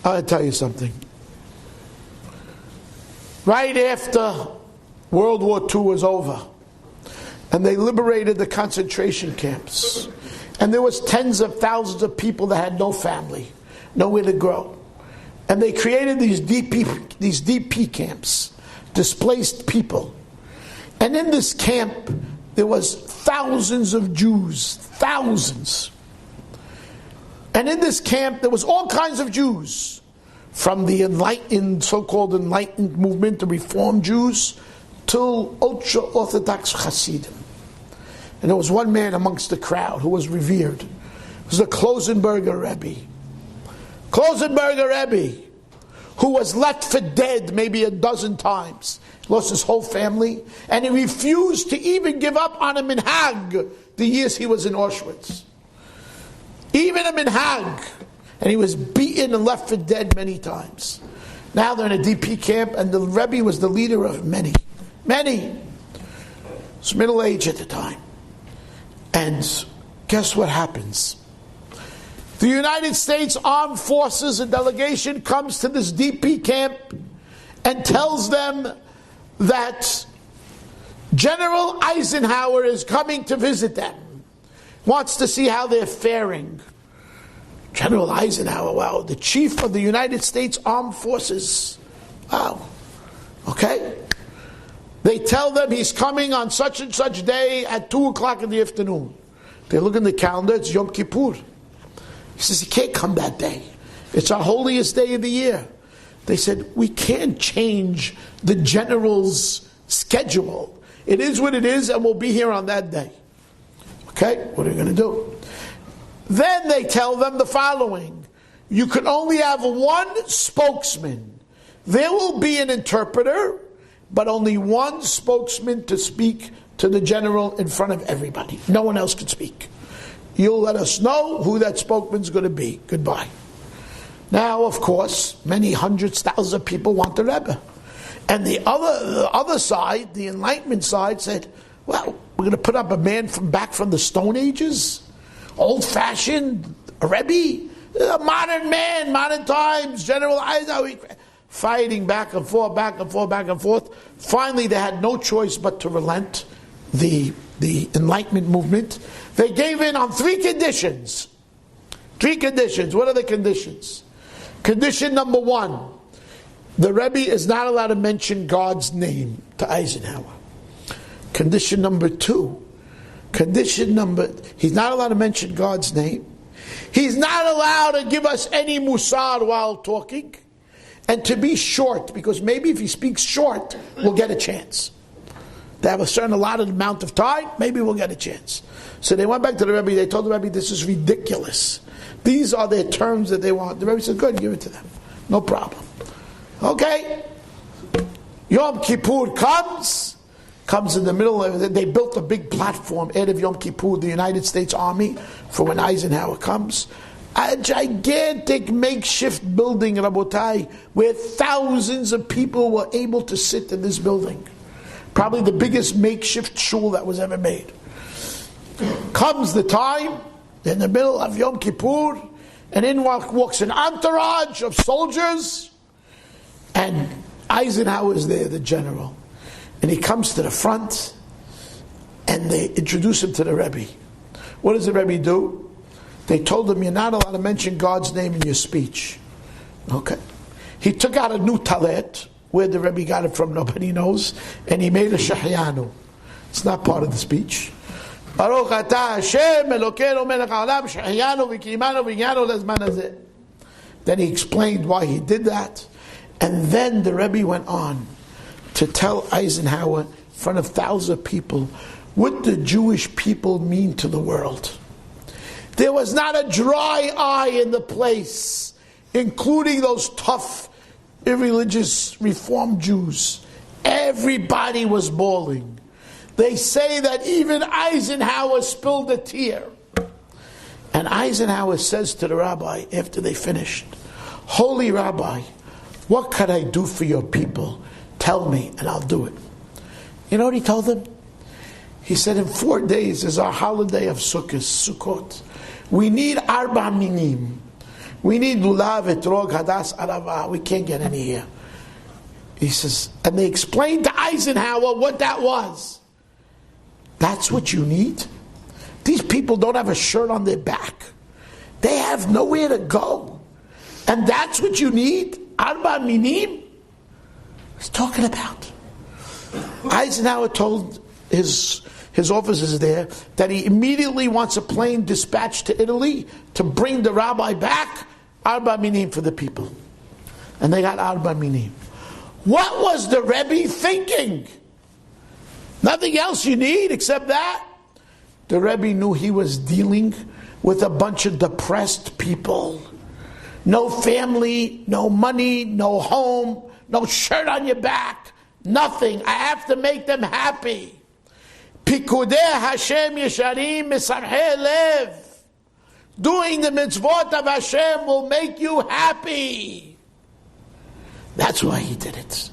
I'll tell you something. Right after World War II was over, and they liberated the concentration camps, and there was tens of thousands of people that had no family, nowhere to go. And they created these DP camps, displaced people. And in this camp, there was thousands of Jews, thousands. And in this camp, there was all kinds of Jews, from the enlightened, so-called enlightened movement, the Reform Jews, till ultra-Orthodox Hasidim. And there was one man amongst the crowd who was revered. It was the Klosenberger Rebbe. Klosenberger Rebbe, who was left for dead maybe a dozen times. He lost his whole family, and he refused to even give up on a minhag the years he was in Auschwitz. Even a minhag. And he was beaten and left for dead many times. Now they're in a DP camp, and the Rebbe was the leader of many. Many. He was middle age at the time. And guess what happens? The United States Armed Forces, a delegation comes to this DP camp and tells them that General Eisenhower is coming to visit them. Wants to see how they're faring. General Eisenhower, wow, the chief of the United States Armed Forces. Wow. Okay. They tell them he's coming on such and such day at 2 o'clock in the afternoon. They look in the calendar, it's Yom Kippur. He says, he can't come that day. It's our holiest day of the year. They said, we can't change the general's schedule. It is what it is, and we'll be here on that day. Okay, what are you going to do? Then they tell them the following. You can only have one spokesman. There will be an interpreter, but only one spokesman to speak to the general in front of everybody. No one else can speak. You'll let us know who that spokesman's going to be. Goodbye. Now, of course, many hundreds, thousands of people want the Rebbe. And the other side, the Enlightenment side, said, well, we're going to put up a man back from the Stone Ages? Old-fashioned, a Rebbe? A modern man, modern times, General Eisenhower. Fighting back and forth, back and forth, back and forth. Finally, they had no choice but to relent the Enlightenment movement. They gave in on 3 conditions. 3 conditions. What are the conditions? Condition number 1, the Rebbe is not allowed to mention God's name to Eisenhower. Condition number 2, he's not allowed to mention God's name. He's not allowed to give us any musar while talking. And to be short, because maybe if he speaks short, we'll get a chance. To have a certain allotted amount of time, maybe we'll get a chance. So they went back to the Rebbe, they told the Rebbe, this is ridiculous. These are their terms that they want. The Rebbe said, good, give it to them. No problem. Okay. Yom Kippur comes in the middle of it. They built a big platform, Erev Yom Kippur, the United States Army, for when Eisenhower comes. A gigantic makeshift building, Rabotai, where thousands of people were able to sit in this building. Probably the biggest makeshift shul that was ever made. Comes the time, in the middle of Yom Kippur, and in walks an entourage of soldiers, and Eisenhower is there, the general. And he comes to the front, and they introduce him to the Rebbe. What does the Rebbe do? They told him, you're not allowed to mention God's name in your speech. Okay. He took out a new talet, where the Rebbe got it from, nobody knows, and he made a shahyanu. It's not part of the speech. Baruch atah Hashem Elokeinu melech haolam shahyanu v'kimanu v'gyanu lezman hazeh. Then he explained why he did that. And then the Rebbe went on to tell Eisenhower in front of thousands of people what the Jewish people mean to the world. There was not a dry eye in the place, including those tough, irreligious Reform Jews. Everybody was bawling. They say that even Eisenhower spilled a tear. And Eisenhower says to the rabbi after they finished, Holy Rabbi, what can I do for your people? Tell me and I'll do it. You know what he told them? He said, in 4 days is our holiday of Sukkot. We need arba minim. We need lulav, etrog, hadas, arava. We can't get any here. He says, and they explained to Eisenhower what that was. That's what you need? These people don't have a shirt on their back. They have nowhere to go. And that's what you need? Arba minim? He's talking about. Eisenhower told his officers there that he immediately wants a plane dispatched to Italy to bring the rabbi back, Arba minim for the people. And they got Arba minim. What was the Rebbe thinking? Nothing else you need except that? The Rebbe knew he was dealing with a bunch of depressed people. No family, no money, no home, no shirt on your back, nothing. I have to make them happy. Pikudei Hashem Yesharim Misarhei Lev. Doing the mitzvot of Hashem will make you happy. That's why he did it.